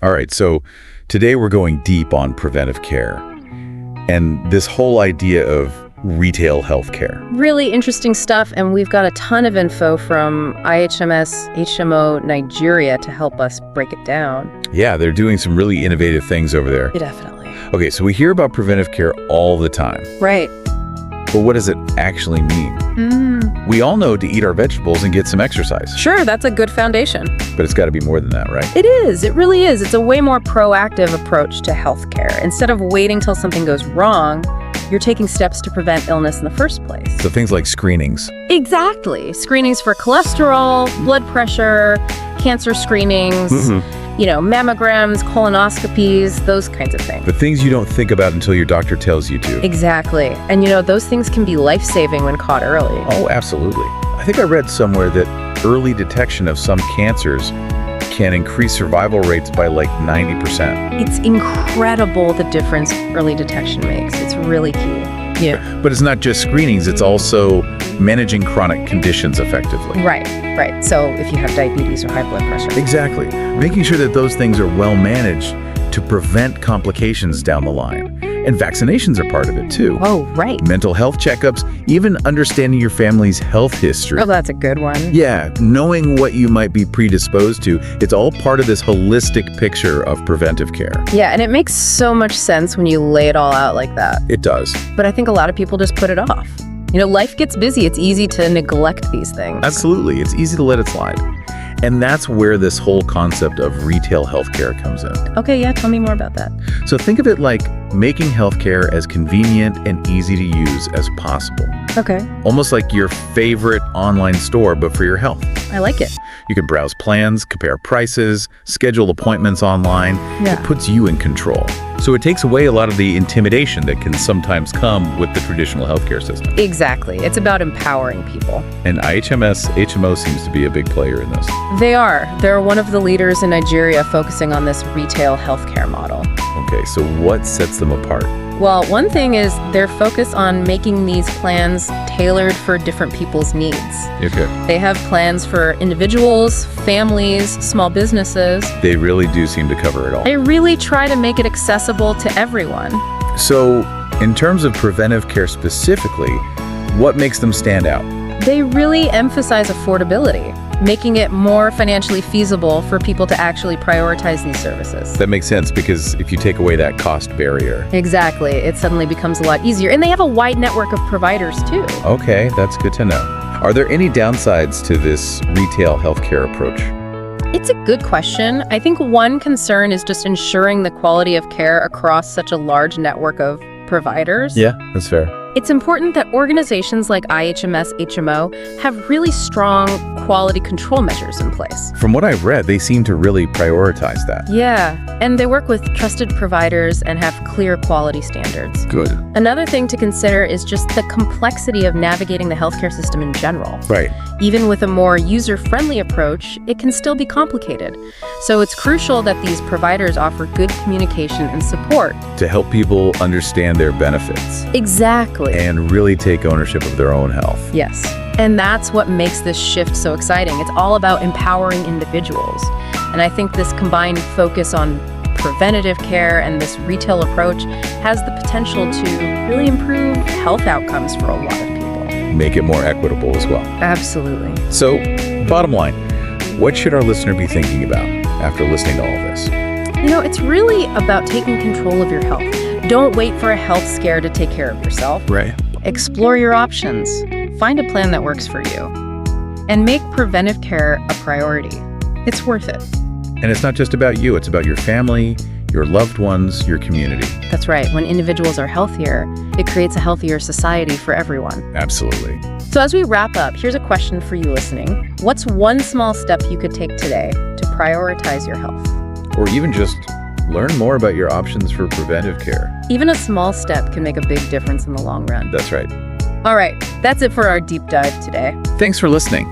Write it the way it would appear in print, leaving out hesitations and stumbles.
All right, so today we're going deep on preventive care and this whole idea of retail healthcare. Really interesting stuff, and we've got a ton of info from IHMS HMO Nigeria to help us break it down. Yeah, they're doing some really innovative things over there. Definitely. Okay, so we hear about preventive care all the time, Right. but what does it actually mean? We all know to eat our vegetables and get some exercise, Sure, that's a good foundation. but it's got to be more than that, right? It is. It really is. It's a way more proactive approach to healthcare. Instead of waiting till something goes wrong, you're taking steps to prevent illness in the first place. So things like screenings. Exactly. Screenings for cholesterol, blood pressure, cancer screenings, mammograms, colonoscopies, those kinds of things. The things you don't think about until your doctor tells you to. Exactly. And those things can be life-saving when caught early. Oh, absolutely. I think I read somewhere that early detection of some cancers can increase survival rates by like 90%. It's incredible the difference early detection makes. It's really key. Yeah. But it's not just screenings, it's also managing chronic conditions effectively. Right. So if you have diabetes or high blood pressure. Exactly. Making sure that those things are well managed to prevent complications down the line. And vaccinations are part of it too. Oh, right. Mental health checkups, even understanding your family's health history. Oh, that's a good one. Yeah, knowing what you might be predisposed to, it's all part of this holistic picture of preventive care. Yeah, and it makes so much sense when you lay it all out like that. It does. But I think a lot of people just put it off. Life gets busy. It's easy to neglect these things. Absolutely. It's easy to let it slide. And that's where this whole concept of retail healthcare comes in. Okay, yeah, tell me more about that. So think of it like making healthcare as convenient and easy to use as possible. Okay, Almost like your favorite online store, but for your health. I like it. You can browse plans, compare prices, schedule appointments online. Yeah. It puts you in control. So it takes away a lot of the intimidation that can sometimes come with the traditional healthcare system. Exactly. It's about empowering people. And IHMS HMO seems to be a big player in this. They are. They're one of the leaders in Nigeria focusing on this retail healthcare model. Okay, so what sets them apart? Well, one thing is their focus on making these plans tailored for different people's needs. Okay. They have plans for individuals, families, small businesses. They really do seem to cover it all. They really try to make it accessible to everyone. So, in terms of preventive care specifically, what makes them stand out? They really emphasize affordability, making it more financially feasible for people to actually prioritize these services. That makes sense because if you take away that cost barrier. Exactly. It suddenly becomes a lot easier. And they have a wide network of providers, too. Okay, that's good to know. Are there any downsides to this retail healthcare approach? It's a good question. I think one concern is just ensuring the quality of care across such a large network of providers. Yeah, that's fair. It's important that organizations like IHMS HMO have really strong quality control measures in place. From what I've read, they seem to really prioritize that. Yeah, and they work with trusted providers and have clear quality standards. Good. Another thing to consider is just the complexity of navigating the healthcare system in general. Right. Even with a more user-friendly approach, it can still be complicated. So it's crucial that these providers offer good communication and support. To help people understand their benefits Exactly. and really take ownership of their own health. Yes. And that's what makes this shift so exciting. It's all about empowering individuals. And I think this combined focus on preventative care and this retail approach has the potential to really improve health outcomes for a lot of people. Make it more equitable as well. Absolutely. So, bottom line, what should our listener be thinking about after listening to all of this? It's really about taking control of your health. Don't wait for a health scare to take care of yourself. Right. Explore your options. Find a plan that works for you. And make preventive care a priority. It's worth it. And it's not just about you, it's about your family, your loved ones, your community. That's right. When individuals are healthier, it creates a healthier society for everyone. Absolutely. So as we wrap up, here's a question for you listening. What's one small step you could take today to prioritize your health? Or even just learn more about your options for preventive care. Even a small step can make a big difference in the long run. That's right. All right, that's it for our deep dive today. Thanks for listening.